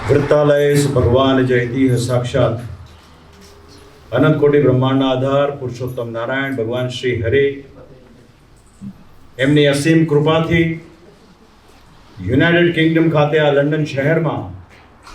વૃત્તાલય ભગવાન જયતી સાક્ષાત અનંત કોટી બ્રહ્માંડના આધાર પુરુષોત્તમ નારાયણ ભગવાન શ્રી હરે એમની અસીમ કૃપાથી યુનાઇટેડ કિંગડમ ખાતે આ લંડન શહેરમાં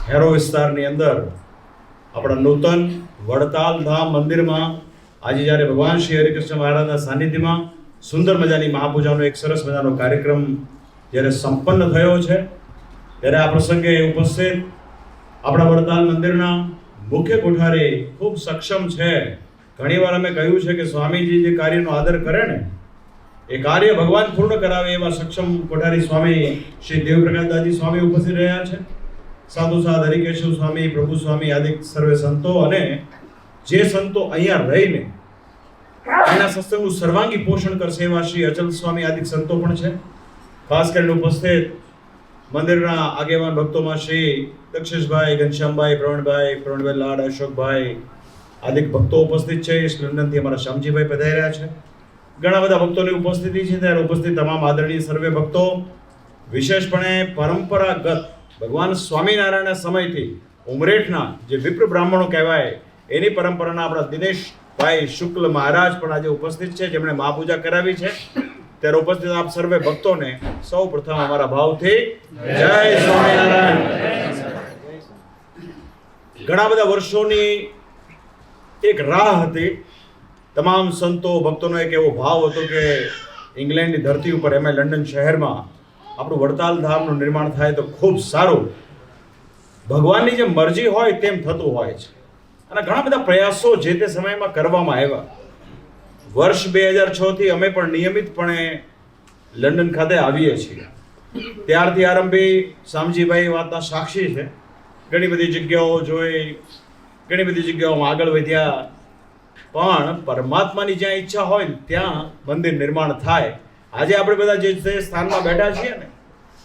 હેરો વિસ્તારની અંદર આપણા નૂતન વડતાલ ધામ મંદિરમાં આજે જ્યારે ભગવાન શ્રી હરિકૃષ્ણ મહારાજના સાનિધ્યમાં સુંદર મજાની મહાપૂજાનો એક સરસ મજાનો કાર્યક્રમ જ્યારે સંપન્ન થયો છે ત્યારે આ પ્રસંગે ઉપસ્થિત આપણા વડતાલ મંદિરના મુખ્ય કોઠારી ખૂબ સક્ષમ છે. ઘણીવાર અમે કહ્યું છે કે સ્વામીજી જે કાર્યનો આદર કરે ને એ કાર્ય ભગવાન પૂર્ણ કરાવે એવા સક્ષમ કોઠારી સ્વામી શ્રી દેવપ્રકાશદાસજી સ્વામી ઉપસ્થિત રહ્યા છે. સાધુ સાધ હરિકેશવ સ્વામી, પ્રભુ સ્વામી આદિ સર્વે સંતો અને જે સંતો અહીંયા રહીને એના સત્સંગનું સર્વાંગી પોષણ કરશે એવા શ્રી અચલ સ્વામી આદિ સંતો પણ છે. ખાસ કરીને ઉપસ્થિત મંદિરના આગેવાન ભક્તોમાં શ્રી દક્ષેશભાઈ, ઘનશ્યામભાઈ, પ્રવીણભાઈ લાડ, અશોકભાઈ આદિક ભક્તો ઉપસ્થિત છે. લંડનથી અમારા શ્યામજીભાઈ પધાર્યા છે. ઘણા બધા ભક્તોની ઉપસ્થિતિ છે. ત્યારે ઉપસ્થિત તમામ આદરણીય સર્વે ભક્તો, વિશેષપણે પરંપરાગત ભગવાન સ્વામિનારાયણના સમયથી ઉમરેઠના જે વિપ્ર બ્રાહ્મણો કહેવાય એની પરંપરાના આપણા દિનેશભાઈ શુક્લ મહારાજ પણ આજે ઉપસ્થિત છે, જેમણે મહાપૂજા કરાવી છે. ત્યારે ઉપસ્થિત આપ સર્વે ભક્તોને સૌ પ્રથમ અમારા ભાવથી જય સ્વામિનારાયણ. ઘણા બધા વર્ષોની એક રાહ હતી. તમામ સંતો ભક્તોનો એક એવો ભાવ હતો કે ઇંગ્લેન્ડની ધરતી ઉપર એમાં લંડન શહેરમાં આપણું વડતાલ ધામનું નિર્માણ થાય તો ખૂબ સારું. ભગવાનની જે મરજી હોય તેમ થતું હોય છે અને ઘણા બધા પ્રયાસો જે તે સમયમાં કરવામાં આવ્યા. વર્ષ 2006 થી અમે પણ નિયમિતપણે લંડન ખાતે આવીએ છીએ. ત્યારથી આરંભી શામજીભાઈ વાતના સાક્ષી છે. ઘણી બધી જગ્યાઓ જોઈ, ઘણી બધી જગ્યાઓમાં આગળ વધ્યા, પણ પરમાત્માની જ્યાં ઈચ્છા હોય ત્યાં મંદિર નિર્માણ થાય. આજે આપણે બધા જે સ્થાનમાં બેઠા છીએ ને,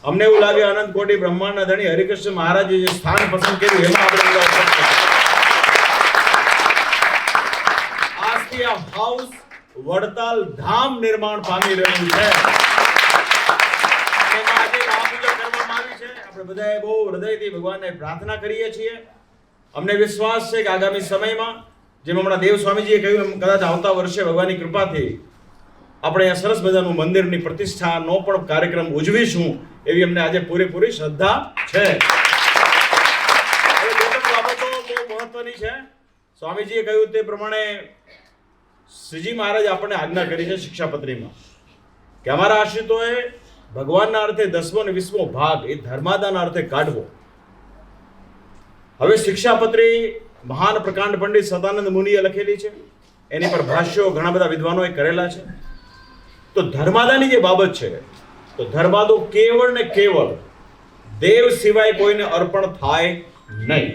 અમને એવું લાગે અનંત કોટી બ્રહ્માંડના ધણી હરિકૃષ્ણ મહારાજે જે સ્થાન પસંદ કર્યું એમાં આપણે બધા આજથી આ હાઉસ વડતાલ ધામ નિર્માણ પામી રહ્યું છે. એમાં આજે મહાપૂજા કરવામાં આવી છે. આપણે બધાએ બહુ હૃદયથી ભગવાનને પ્રાર્થના કરીએ છીએ. અમને વિશ્વાસ છે કે આગામી સમયમાં જેમ હમણાં દેવ સ્વામીજીએ કહ્યું એમ કદાચ આવતા વર્ષે ભગવાનની કૃપાથી આપણે આ સરસ મજાનું મંદિરની પ્રતિષ્ઠાનો પણ કાર્યક્રમ ઉજવીશું એવી અમને આજે પૂરેપૂરી શ્રદ્ધા છે. બે બાબતો બહુ મહત્વની છે. સ્વામીજીએ કહ્યું તે પ્રમાણે શ્રીજી મહારાજ આપણને આજ્ઞા કરી છે શિક્ષાપત્રીમાં કે અમારા આશ્રિતોએ ભગવાનના અર્થે 10મો અને 20મો ભાગ એ ધર્માદાના અર્થે કાઢવો. હવે શિક્ષાપત્રી મહાન પ્રકાંડ પંડિત સદાનંદ મુનિએ લખેલી છે. એની પર ભાષ્યો ઘણા બધા વિદ્વાનોએ કરેલા છે. તો ધર્માદાની જે બાબત છે તો ધર્માદો કેવળ ને કેવળ દેવ સિવાય કોઈને અર્પણ થાય નહીં.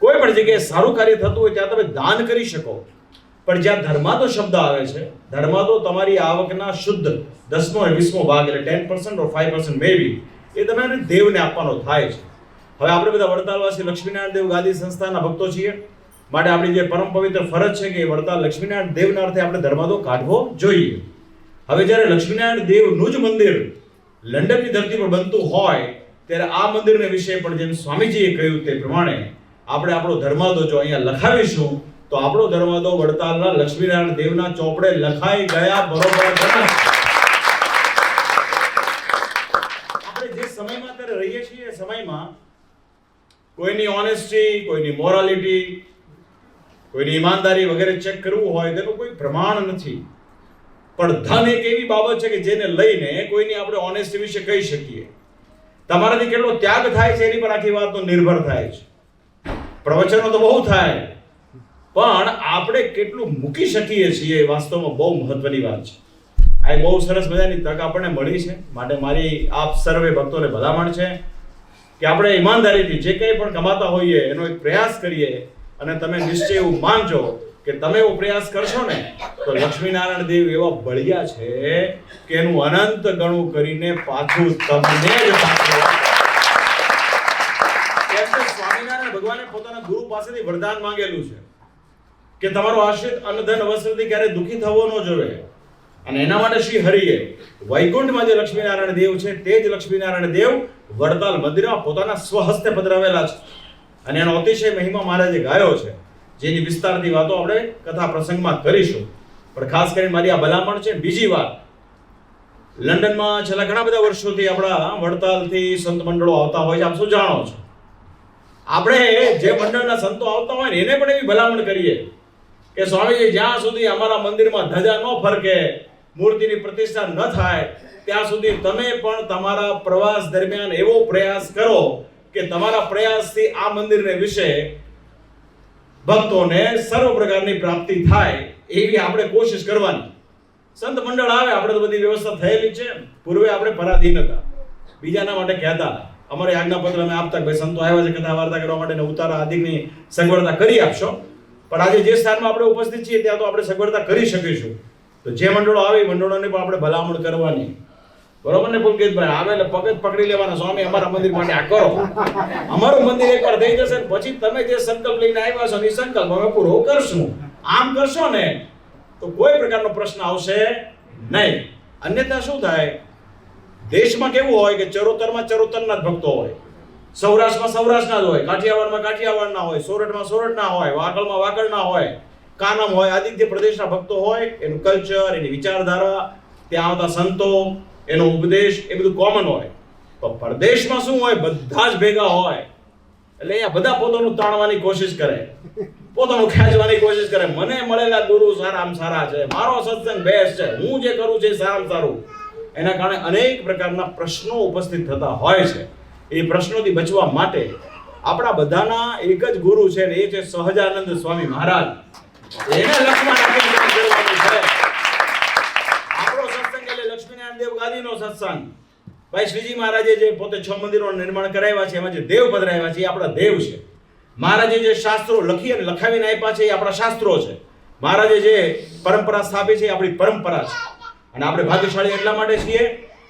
કોઈ પણ જગ્યાએ સારું કાર્ય થતું હોય ત્યાં તમે દાન કરી શકો, પણ જ્યાં ધર્માદો શબ્દ આવે છે, ધર્માદો તમારી આવકના શુદ્ધ 10મો અને 20મો ભાગ એટલે 10% or 5% મેબી એ તમારે દેવને આપવાનો થાય છે. હવે આપણે બધા વડતાલવાસી લક્ષ્મીનારાયણ દેવ ગાદી સંસ્થાના ભક્તો છીએ, માટે આપણી જે પરમ પવિત્ર ફરજ છે કે વડતાલ લક્ષ્મીનારાયણ દેવના અર્થે આપણે ધર્માદો કાઢવો જોઈએ. હવે જ્યારે લક્ષ્મીનારાયણ દેવનું જ મંદિર લંડનની ધરતી પર બનતું હોય ત્યારે આ મંદિરને વિશે પણ જેમ સ્વામીજીએ કહ્યું તે પ્રમાણે આપણે આપણો ધર્માદો જો અહીંયા લખાવીશું તો આપણો ધર્માદો વડતાલના લક્ષ્મીનારાયણ દેવના ચોપડે લખાઈ ગયા બરોબર. આપણે જે સમયમાં અત્યારે રહીએ છીએ એ સમયમાં કોઈની ઓનેસ્ટી, કોઈની મોરાલિટી, કોઈની ઈમાનદારી વગેરે ચેક કરવું હોય તેનું કોઈ પ્રમાણ નથી. પણ ધન એક એવી બાબત છે કે જેને લઈને કોઈની આપણે ઓનેસ્ટી વિશે કહી શકીએ. તમારાથી કેટલો ત્યાગ થાય છે એની પર આખી વાતનો નિર્ભર થાય છે. પ્રવચનો તો બહુ થાય, પણ આપણે કેટલું મૂકી શકીએ છીએ એ વાસ્તવમાં બહુ મહત્વની વાત છે. આ બહુ સરસ મજાની તક આપણને મળી છે. માટે મારી આપ સર્વે ભક્તોને ભલામણ છે કે આપણે ઈમાનદારીથી જે કંઈ પણ કમાતા હોઈએ એનો એક પ્રયાસ કરીએ અને તમે નિશ્ચય એવું માનજો કે તમે એવો પ્રયાસ કરશો ને તો લક્ષ્મીનારાયણ દેવ એવા બળિયા છે કે એનું અનંત ગણું કરીને પાછું તમને જ પાછું. સ્વામિનારાયણ ભગવાને પોતાના ગુરુ પાસેથી વરદાન માંગેલું છે કે તમારો આશ્રિત અન્ન ધન વસ્ત્રથી ક્યારે દુઃખી થવો ન જોઈએ. અને એના માટે શ્રી હરિએ વૈકુંઠમાં જે લક્ષ્મીનારાયણ દેવ છે તે જ લક્ષ્મીનારાયણ દેવ વડતાલ મંદિરમાં પોતાના સ્વહસ્તે પધરાવેલા છે અને એનો અતિશય મહિમા મહારાજે ગાયો છે, જેની વિસ્તારથી વાતો આપણે કથા પ્રસંગમાં કરીશું. પણ ખાસ કરીને મારી આ ભલામણ છે. બીજી વાત, લંડનમાં છેલ્લા ઘણા બધા વર્ષોથી આપણા વડતાલથી સંત મંડળો આવતા હોય છે, આપ શું જાણો છો. આપણે જે મંડળના સંતો આવતા હોય ને એને પણ એવી ભલામણ કરીએ કે સ્વામીજી, જ્યાં સુધી અમારા મંદિરમાં ધજા ન ફરકે, મૂર્તિની પ્રતિષ્ઠા ન થાય, ત્યાં સુધી તમે પણ તમારા પ્રવાસ દરમિયાન એવો પ્રયાસ કરો કે તમારા પ્રયાસથી આ મંદિરને વિશે ભક્તોને સર્વ પ્રકારની પ્રાપ્તિ થાય એવી આપણે કોશિશ કરવાની. સંત મંડળ આવે, આપણે તો બધી વ્યવસ્થા થયેલી છે. પૂર્વે આપણે પરાધીન હતા, બીજાના માટે કહેતા, અમારે આજ્ઞાપત્ર અમે આપતા કે ભાઈ સંતો આવ્યા છે કથા વાર્તા કરવા માટે ઉતારા આદિની સગવડતા કરી આપશો. પણ આજે જે સ્થાનમાં આપણે ઉપસ્થિત છીએ ત્યાં તો આપણે સગવડતા કરી શકીશું. તો જે મંડળો આવે એ મંડળોને પણ આપણે ભલામણ કરવાની. બરોબર ને પુલકિતભાઈ? આવે એટલે પગ જ પકડી લેવાના, સ્વામી અમારા મંદિર માટે આ કરો. અમારું મંદિર એકવાર થઈ જશે ને પછી તમે જે સંકલ્પ લઈને આવ્યા છો એ સંકલ્પ અમે પૂરો કરશું. આમ કરશો ને તો કોઈ પ્રકારનો પ્રશ્ન આવશે નહીં. અન્યથા શું થાય, દેશમાં કેવું હોય કે ચરોતરમાં ચરોતરના જ ભક્તો હોય, સૌરાષ્ટ્રમાં સૌરાષ્ટ્રના જ હોય, કાઠિયાવાડમાં કાઠિયાવાડના હોય, સોરઠમાં સોરઠના હોય, વાગડમાં વાગડના હોય, કાનમ હોય, આદિત્ય પ્રદેશના ભક્તો હોય. એનું કલ્ચર, એની વિચારધારા, ત્યાં આવતા સંતો, એનો ઉપદેશ એ બધું કોમન હોય. તો પરદેશમાં શું હોય, બધા જ ભેગા હોય એટલે અહીંયા બધા પોતાનું તાણવાની કોશિશ કરે, પોતાનું ખેંચવાની કોશિશ કરે. મને મળેલા ગુરુ સારામાં સારા છે, મારો સત્સંગ બેસ્ટ છે, હું જે કરું છું એ સારામાં સારું. એના કારણે અનેક પ્રકારના પ્રશ્નો ઉપસ્થિત થતા હોય છે. એ પ્રશ્નોથી બચવા માટે આપણા બધાના એક જ ગુરુ છે ને એ છે સહજાનંદ સ્વામી મહારાજ. એને લક્ષ્મણ આપીને કરવાનું છે. આપણો સત્સંગ એટલે લક્ષ્મીનારાયણ દેવ ગાદીનો સત્સંગ. ભાઈ શ્રીજી મહારાજે જે પોતે 6 મંદિરોનું નિર્માણ કરાવ્યા છે, એમાં જે દેવ પધરાવ્યા છે એ આપણા દેવ છે. મહારાજે જે શાસ્ત્રો લખી અને લખાવીને આપ્યા છે એ આપણા શાસ્ત્રો છે. મહારાજે જે પરંપરા સ્થાપી છે એ આપણી પરંપરા છે. અને આપણે ભાગ્યશાળી એટલા માટે છીએ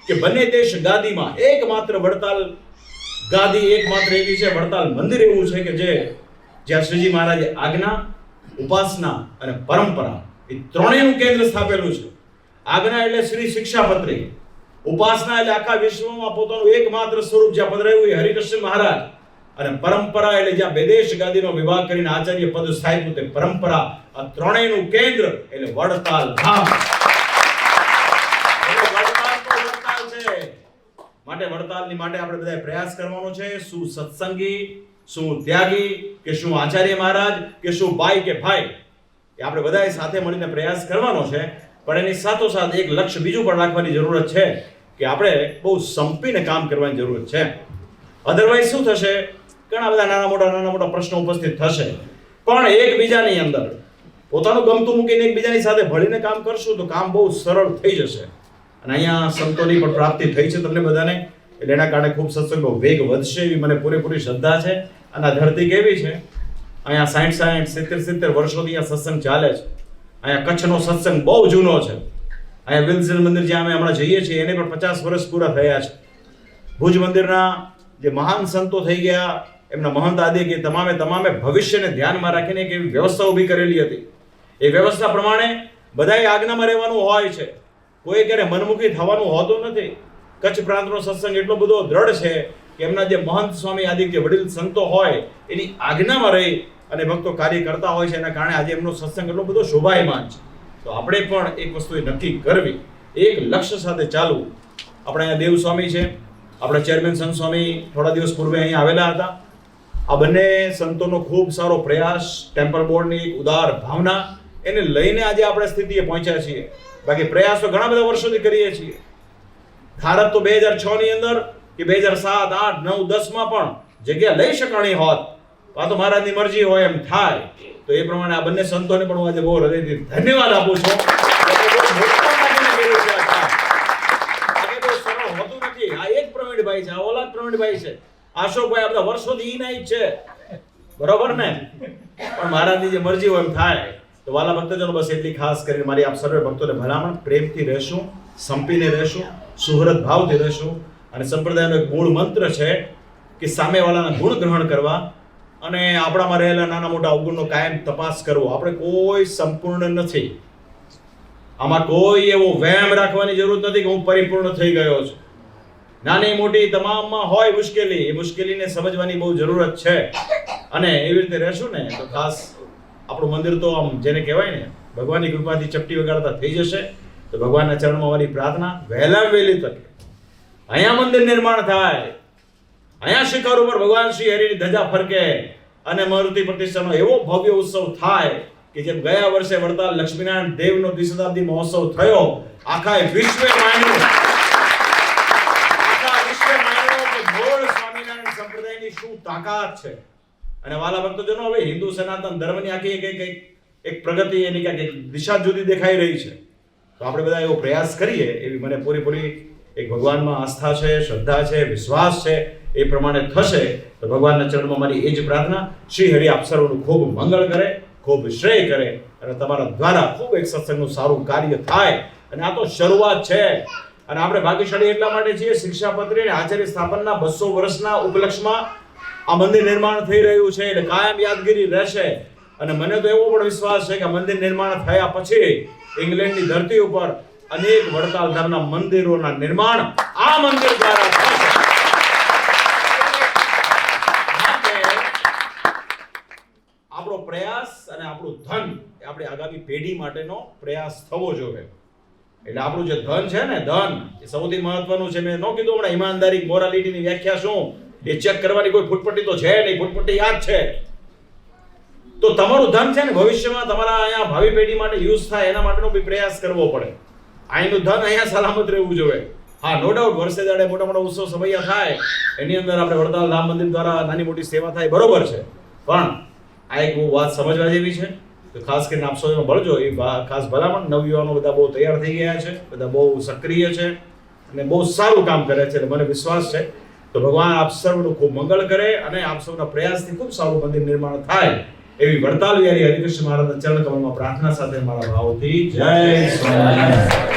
કે બંને દેશ ગાદીમાં એકમાત્ર વડતાલ ગાદી એકમાત્ર એવી છે, વડતાલ મંદિર એવું છે કે જ્યાં શ્રીજી મહારાજે આજ્ઞા, ઉપાસના અને પરંપરા એ ત્રણેયનું કેન્દ્ર સ્થાપેલું છે. આજ્ઞા એટલે શ્રી શિક્ષાપત્રી, ઉપાસના એટલે આખા વિશ્વમાં પોતાનું એકમાત્ર સ્વરૂપ જ્યાં પધરાવ્યું એ હરિકૃષ્ણ મહારાજ, અને પરંપરા એટલે જ્યાં બેદેશ ગાદીનો વિભાગ કરીને આચાર્ય પદ સ્થાપ્યું તે પરંપરા. આ ત્રણેયનું કેન્દ્ર એટલે વડતાલ ધામ. માટે વડતાલની માટે આપણે બધાએ પ્રયાસ કરવાનો છે. શું સત્સંગી, શું ત્યાગી, કે શું આચાર્ય મહારાજ, કે શું ભાઈ કે ભાઈ, એ આપણે બધાએ સાથે મળીને પ્રયાસ કરવાનો છે. પણ એની સાથોસાથ એક લક્ષ્ય બીજું પણ રાખવાની જરૂરત છે કે આપણે બહુ સંપીને કામ કરવાની જરૂરત છે. અધરવાઇઝ શું થશે, ઘણા બધા નાના મોટા પ્રશ્નો ઉપસ્થિત થશે. પણ એકબીજાની અંદર પોતાનું ગમતું મૂકીને એકબીજાની સાથે ભળીને કામ કરશું તો કામ બહુ સરળ થઈ જશે. અને અહીંયા સંતોની પણ પ્રાપ્તિ થઈ છે તમને બધાને, એટલે એના કારણે ખૂબ સત્સંગનો વેગ વધશે એવી મને પૂરેપૂરી શ્રદ્ધા છે. અને આ ધરતી કેવી છે, અહીંયા 60-70 વર્ષોથી અહીંયા સત્સંગ ચાલે છે. અહીંયા કચ્છનો સત્સંગ બહુ જૂનો છે. અહીંયા વિલ્સન મંદિર જ્યાં અમે હમણાં જઈએ છીએ એને પણ 50 વર્ષ પૂરા થયા છે. ભુજ મંદિરના જે મહાન સંતો થઈ ગયા, એમના મહંત આદિ કે તમામે ભવિષ્યને ધ્યાનમાં રાખીને એક એવી વ્યવસ્થા ઊભી કરેલી હતી. એ વ્યવસ્થા પ્રમાણે બધાએ આજ્ઞામાં રહેવાનું હોય છે, કોઈ ક્યારે મનમુખી થવાનું હોતું નથી. કચ્છ પ્રાંતનો સત્સંગ એટલો બધો દ્રઢ છે કે એમના જે મહંત સ્વામી આદિ જે વડીલ સંતો હોય એની આજ્ઞામાં રહી અને ભક્તો કાર્ય કરતા હોય છે. એના કારણે આજે એમનો સત્સંગ એટલો બધો શોભાયમાન છે. તો આપણે પણ એક વસ્તુ નક્કી કરવી, એક લક્ષ્ય સાથે ચાલવું. આપણે અહીંયા દેવ સ્વામી છે, આપણા ચેરમેન સંત સ્વામી થોડા દિવસ પૂર્વે અહીંયા આવેલા હતા. આ બંને સંતોનો ખૂબ સારો પ્રયાસ, ટેમ્પલ બોર્ડની એક ઉદાર ભાવના, એને લઈને આજે આપણે સ્થિતિએ પહોંચ્યા છીએ. બાકી પ્રયાસ તો ઘણા બધા વર્ષોથી કરીએ છીએ. ભારત તો 2006 ની અંદર કે 2007, 8, 9, 10 માં પણ જગ્યા લઈ શકાણી હોત. આ તો મહારાજની મરજી હોય એમ થાય. તો એ પ્રમાણે આ બંને સંતોને પણ હું આજે બહુ હૃદયથી ધન્યવાદ આપું છું. હોતું નથી. આ એક પ્રવીણભાઈ છે, આ ઓલા પ્રવીણભાઈ છે, અશોકભાઈ, આ બધા વર્ષોથી ઈ નાઈ છે, બરોબર ને? પણ મહારાજની જે મરજી હોય એમ થાય. તો વાલા ભક્તજનો, બસ એટલી ખાસ કરીને મારી આપ સર્વે ભક્તોને ભલામણ, પ્રેમથી રહેશું, સંપીને રહેશું, સુહૃદ ભાવથી રહેશું. અને સંપ્રદાયનો એક મૂળ મંત્ર છે કે સામેવાળાના ગુણ ગ્રહણ કરવા અને આપણામાં રહેલા નાના મોટા અવગુણનો કાયમ તપાસ કરવો. આપણે કોઈ સંપૂર્ણ નથી. આમાં કોઈ એવો વહેમ રાખવાની જરૂર નથી કે હું પરિપૂર્ણ થઈ ગયો છું. નાની મોટી તમામમાં હોય મુશ્કેલી, એ મુશ્કેલીને સમજવાની બહુ જરૂરત છે. અને એવી રીતે રહેશું ને તો ખાસ આપણું મંદિર તો આમ જેને કહેવાય ને ભગવાનની કૃપાથી ચપટી વગાડતા થઈ જશે. તો ભગવાનના ચરણમાં મારી પ્રાર્થના, વહેલા વહેલી તકે અહીંયા મંદિર નિર્માણ થાય, અહીંયા શિખર ઉપર ભગવાન શ્રી હરિની ધજા ફરકે અને મૂર્તિ પ્રતિષ્ઠાનો એવો ભવ્ય ઉત્સવ થાય કે જેમ ગયા વર્ષે વડતાલ લક્ષ્મીનારાયણ દેવનો દ્વિશતાબ્દી મહોત્સવ થયો, આખા વિશ્વે માન્યું કે મૂળ સ્વામિનારાયણ સંપ્રદાયની શું તાકાત છે. અને વાલા ભક્તજનો, હવે હિન્દુ સનાતન ધર્મની આખી એક પ્રગતિ, એની ક્યાંક દિશા જુદી દેખાઈ રહી છે. તો આપણે બધા એવો પ્રયાસ કરીએ, એવી મને પૂરેપૂરી એક ભગવાનમાં આસ્થા છે, શ્રદ્ધા છે, વિશ્વાસ છે. એ પ્રમાણે થશે તો ભગવાનના ચરણમાં મારી એ જ પ્રાર્થના. શ્રી હરિ આપ સર્વનું ખૂબ મંગળ કરે, ખૂબ શ્રેય કરે અને તમારા દ્વારા ખૂબ એક સત્સંગનું સારું કાર્ય થાય. અને આ તો શરૂઆત છે. અને આપણે ભાગ્યશાળી એટલા માટે છીએ, શિક્ષાપત્રી અને આચાર્ય સ્થાપનના 200 વર્ષના ઉપલક્ષમાં આ મંદિર નિર્માણ થઈ રહ્યું છે, એટલે કાયમ યાદગીરી રહેશે. અને મને તો એવો પણ વિશ્વાસ છે કે મંદિર નિર્માણ થયા પછી ઇંગ્લેન્ડની ધરતી ઉપર અનેક વડતાલ ધામના મંદિરોના નિર્માણ આ મંદિર દ્વારા થશે. આપણો પ્રયાસ અને આપણું ધન એ આપણી આગામી પેઢી માટેનો પ્રયાસ થવો જોઈએ. એટલે આપણું જે ધન છે ને, ધન એ સૌથી મહત્વનું છે. મેં ન કીધું હમણાં ઈમાનદારી, મોરાલિટીની વ્યાખ્યા શું એ ચેક કરવાની કોઈ ફૂટપટ્ટી તો છે નહીં, ફૂટપટ્ટી યાદ છે. તો તમારું ધન છે ને ભવિષ્યમાં તમારા અહીંયા ભાવિ પેઢી માટે યુઝ થાય એના માટેનો બી પ્રયાસ કરવો પડે. અહીંનું ધન અહીંયા સલામત રહેવું જોઈએ. હા, નો ડાઉટ વર્ષે દાડે મોટા મોટા ઉત્સવ સમયા થાય, એની અંદર આપણે વડતાલ રામ મંદિર દ્વારા નાની મોટી સેવા થાય, બરોબર છે. પણ આ એક બહુ વાત સમજવા જેવી છે. તો ખાસ કરીને આપ સૌ એમાં ભળજો. એ ખાસ ભલામણ. નવયુવાનો બધા બહુ તૈયાર થઈ ગયા છે, બધા બહુ સક્રિય છે અને બહુ સારું કામ કરે છે. એટલે મને વિશ્વાસ છે તો ભગવાન આપ સર્વનું ખૂબ મંગળ કરે અને આપ સૌના પ્રયાસથી ખૂબ સારું મંદિર નિર્માણ થાય એવી વડતાલ વિહારી હરિકૃષ્ણ મહારાજના ચરણ કમળમાં પ્રાર્થના સાથે મારા ભાવથી જય સ્વામિનારાયણ.